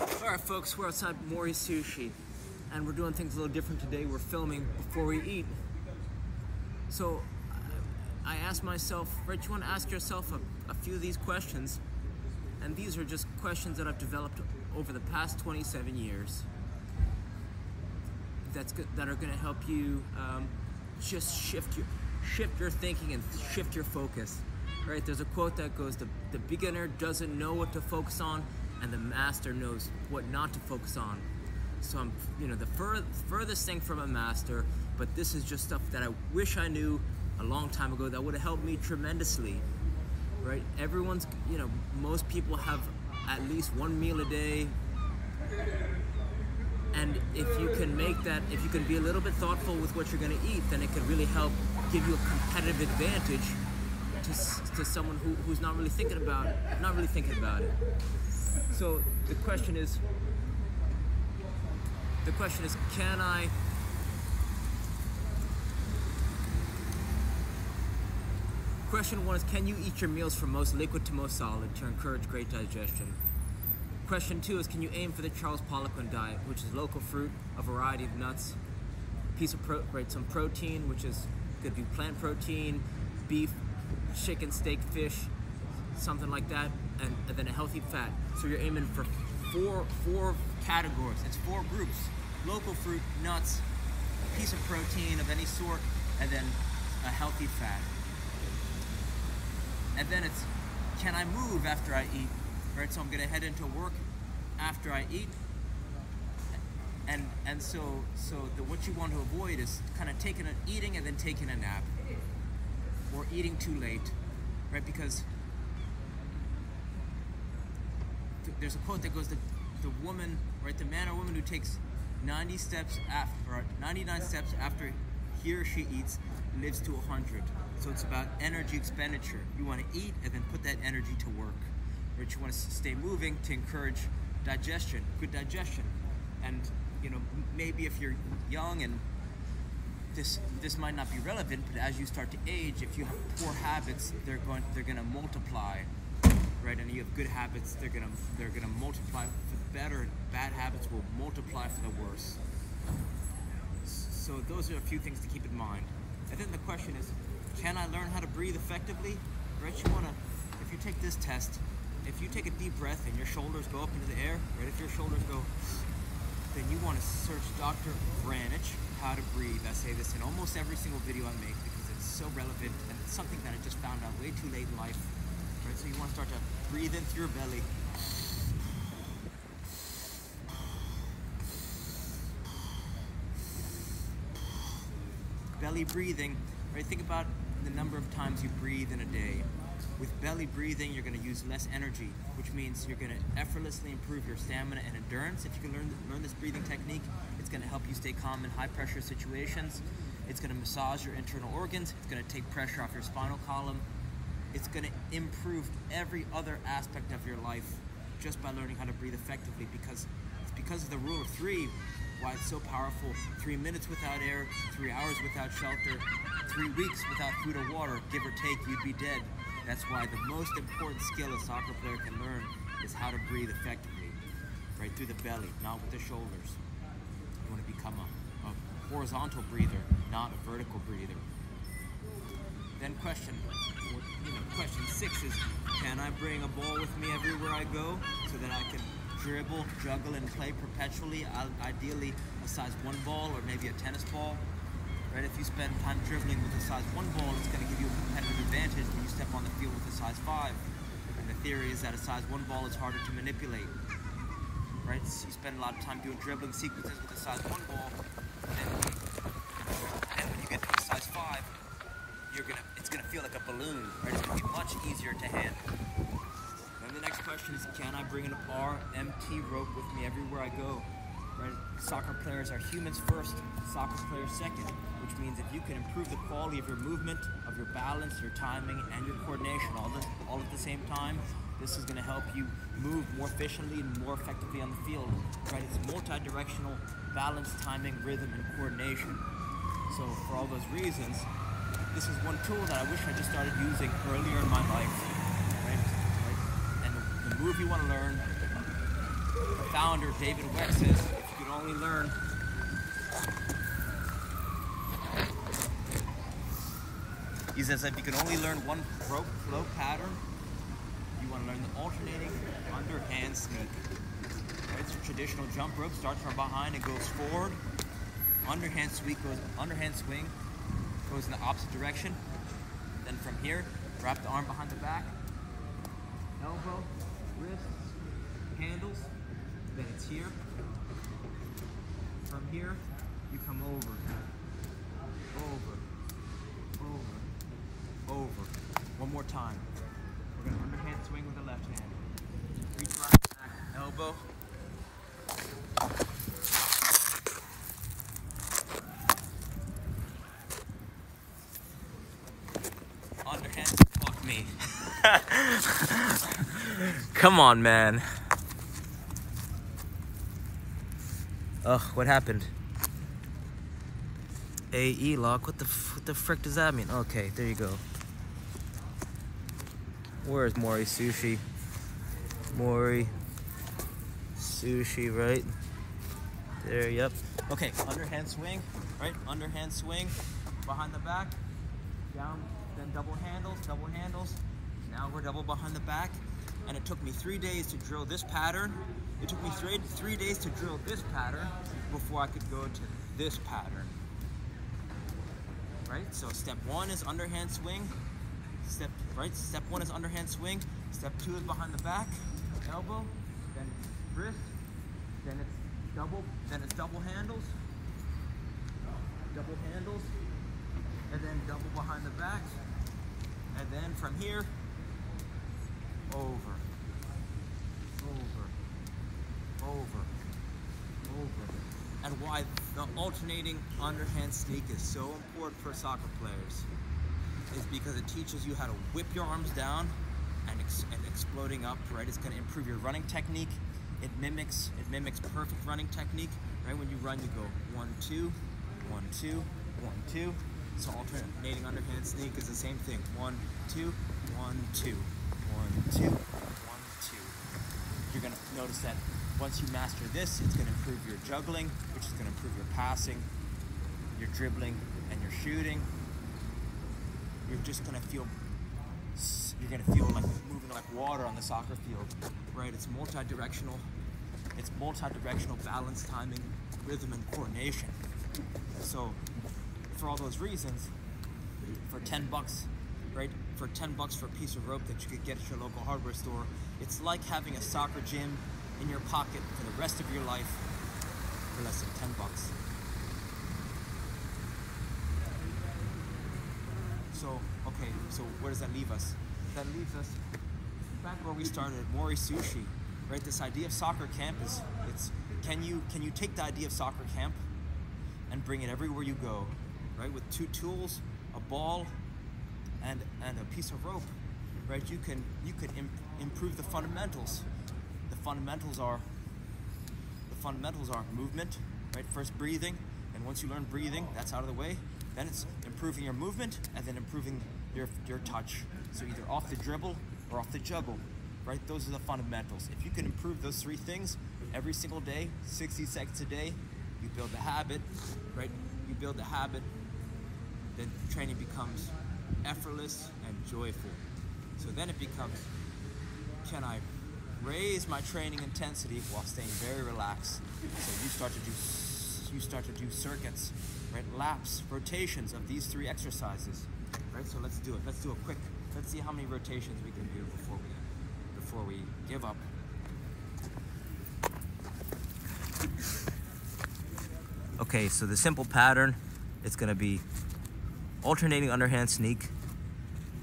Alright folks, we're outside Mori Sushi and we're doing things a little different today. We're filming before we eat. So I asked myself, right, you want to ask yourself a few of these questions, and these are just questions that I've developed over the past 27 years that are going to help you just shift your thinking and shift your focus. Right? There's a quote that goes, the beginner doesn't know what to focus on, and the master knows what not to focus on. So I'm, the furthest thing from a master, but this is just stuff that I wish I knew a long time ago that would have helped me tremendously. Right? Everyone's, most people have at least one meal a day. And if you can if you can be a little bit thoughtful with what you're going to eat, then it could really help give you a competitive advantage to someone who's not really thinking about it. So the question is, Question one is, can you eat your meals from most liquid to most solid to encourage great digestion? Question two is, can you aim for the Charles Poliquin diet, which is local fruit, a variety of nuts, some protein, which is could be plant protein, beef, chicken, steak, fish, something like that, and then a healthy fat. So you're aiming for four categories. It's 4 groups: local fruit, nuts, a piece of protein of any sort, and then a healthy fat. And then it's, can I move after I eat? Right, so I'm gonna head into work after I eat, and so what you want to avoid is kind of eating and then taking a nap, or eating too late, right? Because there's a quote that goes, the woman, right, the man or woman who takes 99 steps after he or she eats lives to 100. So it's about energy expenditure. You want to eat and then put that energy to work. Right? You want to stay moving to encourage digestion, good digestion. And maybe if you're young and this might not be relevant, but as you start to age, if you have poor habits, they're gonna multiply, right? And you have good habits, they're gonna multiply for the better. Bad habits will multiply for the worse. So those are a few things to keep in mind. And then the question is, can I learn how to breathe effectively? Right? If you take this test, if you take a deep breath and your shoulders go up into the air, right? If your shoulders go, then you want to search Dr. Branich, how to breathe. I say this in almost every single video I make because it's so relevant, and it's something that I just found out way too late in life. Right? So you want to start to breathe in through your belly. Belly breathing, right? Think about the number of times you breathe in a day. With belly breathing, you're going to use less energy, which means you're going to effortlessly improve your stamina and endurance. If you can learn this breathing technique, it's going to help you stay calm in high-pressure situations. It's going to massage your internal organs. It's going to take pressure off your spinal column. It's going to improve every other aspect of your life just by learning how to breathe effectively, because it's because of the rule of 3 why it's so powerful. 3 minutes without air, 3 hours without shelter, 3 weeks without food or water, give or take, you'd be dead. That's why the most important skill a soccer player can learn is how to breathe effectively, right through the belly, not with the shoulders. You want to become a horizontal breather, not a vertical breather. Then question 6 is, can I bring a ball with me everywhere I go so that I can dribble, juggle, and play perpetually? Ideally a size 1 ball or maybe a tennis ball. Right? If you spend time dribbling with a size 1 ball, it's going to give you a competitive advantage when you step on the field with a size 5. And the theory is that a size 1 ball is harder to manipulate. Right? So you spend a lot of time doing dribbling sequences with a size 1 ball, and when you get to a size 5, it's going to feel like a balloon. Right? It's going to be much easier to handle. Then the next question is, can I bring an RMT rope with me everywhere I go? Right? Soccer players are humans first, soccer players second, which means if you can improve the quality of your movement, of your balance, your timing, and your coordination all at the same time, this is going to help you move more efficiently and more effectively on the field. Right? It's multi-directional balance, timing, rhythm, and coordination. So for all those reasons, this is one tool that I wish I just started using earlier in my life. Right? And the move you want to learn, the founder, David Weck, says if you could only learn he says if you can only learn one rope flow pattern, you want to learn the alternating underhand sneak. Right, so traditional jump rope starts from behind and goes forward. Underhand swing goes in the opposite direction. Then from here, wrap the arm behind the back, elbow, wrists, handles. Then it's here. From here, you come over, over. One more time. We're gonna underhand swing with the left hand. Reach right back, elbow. Underhand, fuck me. Come on, man. Ugh, what happened? AE lock, what the frick does that mean? Okay, there you go. Where's Mori? Sushi. Mori. Sushi, right? There, yep. Okay, underhand swing, right? Underhand swing, behind the back, down, then double handles. Now we're double behind the back. And it took me 3 days to drill this pattern. It took me three days to drill this pattern before I could go to this pattern. Right, so step one is underhand swing. Step one is underhand swing. Step two is behind the back, elbow, then wrist, then it's double handles, and then double behind the back, and then from here, over. And why the alternating underhand sneak is so important for soccer players is because it teaches you how to whip your arms down and exploding up, right? It's going to improve your running technique. It mimics perfect running technique, right? When you run, you go 1, 2, 1, 2, 1, 2. So alternating underhand sneak is the same thing. 1, 2, 1, 2, 1, 2, 1, 2. You're going to notice that once you master this, it's going to improve your juggling, which is going to improve your passing, your dribbling, and your shooting. You're just going to feel like moving like water on the soccer field, right? It's multi-directional. It's multi-directional balance, timing, rhythm, and coordination. So, for all those reasons, for $10, right? For $10 for a piece of rope that you could get at your local hardware store, it's like having a soccer gym in your pocket for the rest of your life for less than $10. So, okay, so where does that leave us? That leaves us back where we started at Mori Sushi, right? This idea of soccer camp can you take the idea of soccer camp and bring it everywhere you go, right? With 2 tools, a ball, and a piece of rope, right? You could improve the fundamentals. The fundamentals are movement, right? First breathing, and once you learn breathing, that's out of the way. Then it's improving your movement and then improving your touch. So either off the dribble or off the juggle, right? Those are the fundamentals. If you can improve those 3 things every single day, 60 seconds a day, you build the habit, right? You build the habit, then training becomes effortless and joyful. So then it becomes, can I raise my training intensity while staying very relaxed? So you start to do circuits, right? Laps, rotations of these 3 exercises, right? So let's do it. Let's see how many rotations we can do before we give up. Okay, so the simple pattern, it's gonna be alternating underhand sneak.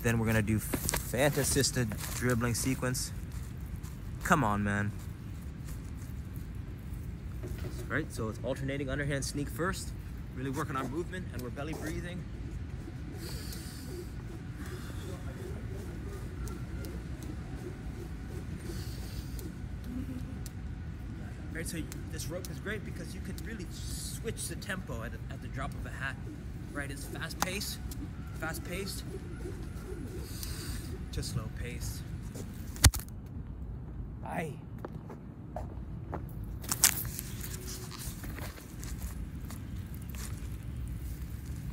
Then we're gonna do fan-assisted dribbling sequence. Come on, man. Right, so it's alternating underhand sneak first. Really working on movement, and we're belly breathing. Right, so this rope is great because you can really switch the tempo at the drop of a hat. Right, it's fast-paced to slow-paced. Aye.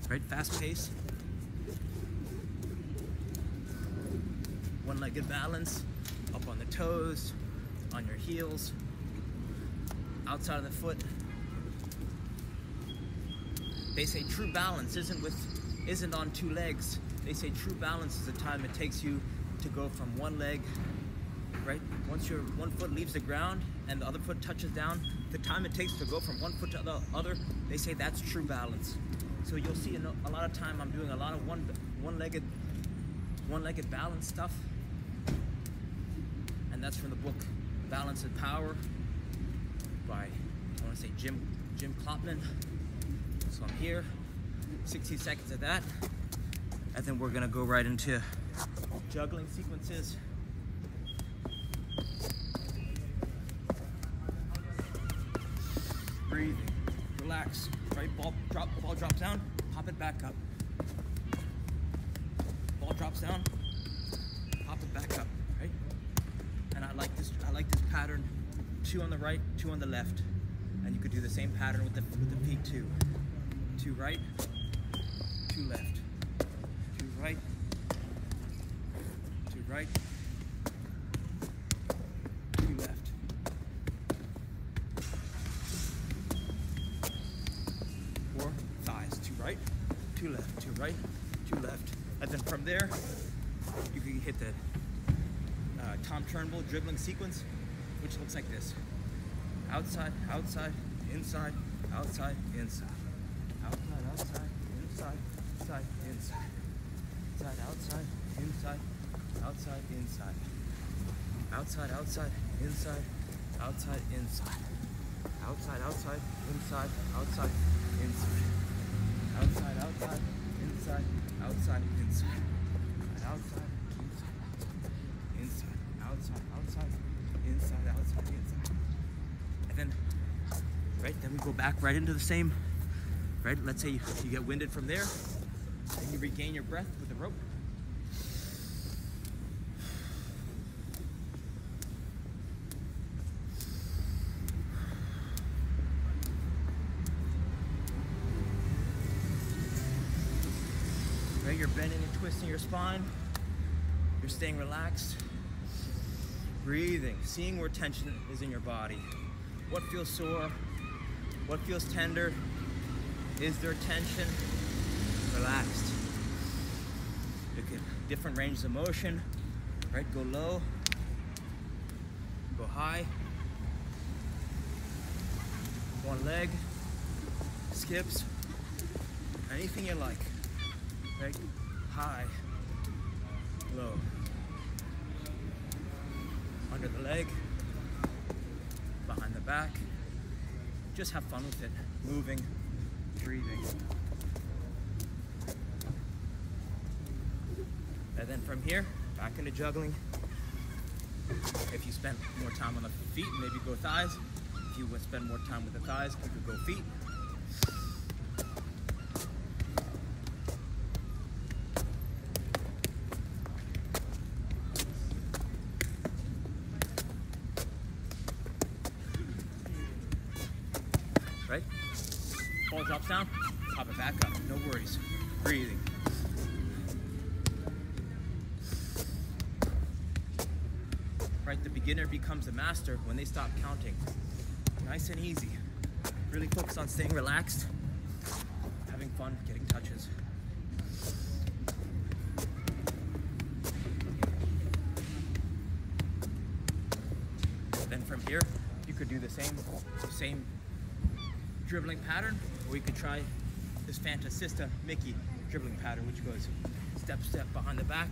right? Fast pace. One-legged balance, up on the toes, on your heels, outside of the foot. They say true balance isn't on two legs. They say true balance is the time it takes you to go from one leg, right? Once your one foot leaves the ground and the other foot touches down, the time it takes to go from one foot to the other, they say that's true balance. So you'll see a lot of time I'm doing a lot of one-legged balance stuff, and that's from the book Balance and Power by, I want to say, Jim Klopman. So I'm here, 60 seconds of that, and then we're gonna go right into juggling sequences. Breathing, relax, right? Ball drops down, pop it back up. Ball drops down, pop it back up, right? And I like this pattern, 2 on the right, 2 on the left. And you could do the same pattern with the feet too. 2 right, 2 left. 2 right, 2 right, 2 left. 4 thighs, 2 right, 2 left, 2 right, 2 left. And then from there, you can hit the Tom Turnbull dribbling sequence, which looks like this. Outside, outside, inside, outside, inside. Outside, outside, inside, inside, inside. Inside, outside, inside, outside, inside. Outside, outside, inside, outside, inside. Outside, outside, inside, outside, inside. Outside, outside, inside, outside, inside. Outside, inside, outside, outside, inside, outside, inside. And then, right, then we go back right into the same, right? Let's say you get winded from there, and you regain your breath with the rope. Right, you're bending and twisting your spine. You're staying relaxed. Breathing, seeing where tension is in your body. What feels sore? What feels tender? Is there tension? Relaxed. Look at different ranges of motion. Right, go low, go high. One leg, skips, anything you like. Right, high, low. Under the leg, behind the back. Just have fun with it. Moving, breathing. And then from here, back into juggling. If you spend more time on the feet, maybe go thighs. If you would spend more time with the thighs, you could go feet. Right? Ball drops down, pop it back up, no worries. Breathing. Right, the beginner becomes the master when they stop counting. Nice and easy. Really focus on staying relaxed, having fun, getting touches. Then from here, you could do the same dribbling pattern, or you could try this Fantasista Mickey dribbling pattern, which goes step, step behind the back,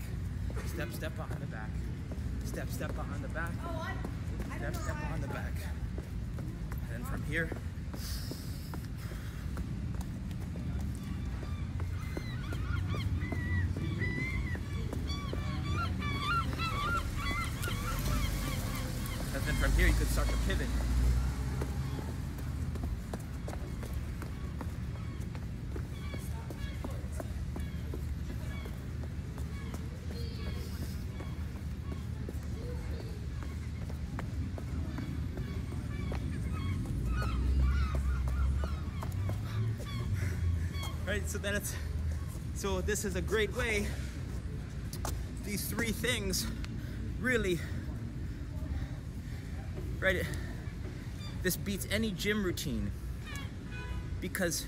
step, step behind the back, step, step behind the back, step, step behind the back. And then from here, you could start to pivot. right? So this is a great way. These three things really, right? This beats any gym routine because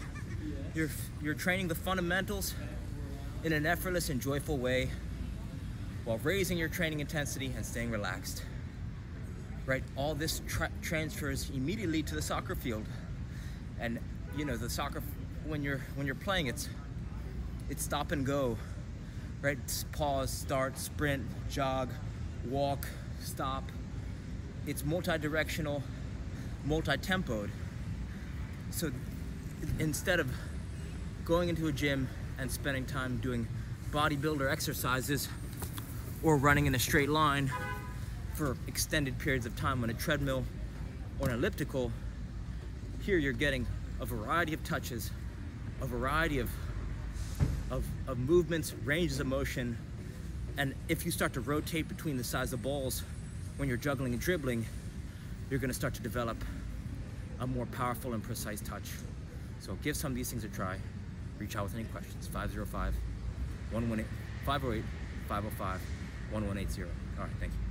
you're training the fundamentals in an effortless and joyful way while raising your training intensity and staying relaxed. Right? All this transfers immediately to the soccer field. And you know, the soccer, when you're playing, it's stop and go, right? It's pause, start, sprint, jog, walk, stop. It's multi-directional, multi-tempoed. So instead of going into a gym and spending time doing bodybuilder exercises or running in a straight line for extended periods of time on a treadmill or an elliptical, here you're getting a variety of touches, a variety of movements, ranges of motion, and if you start to rotate between the size of balls when you're juggling and dribbling, you're going to start to develop a more powerful and precise touch. So give some of these things a try. Reach out with any questions. 505-118-508-505-1180. All right, thank you.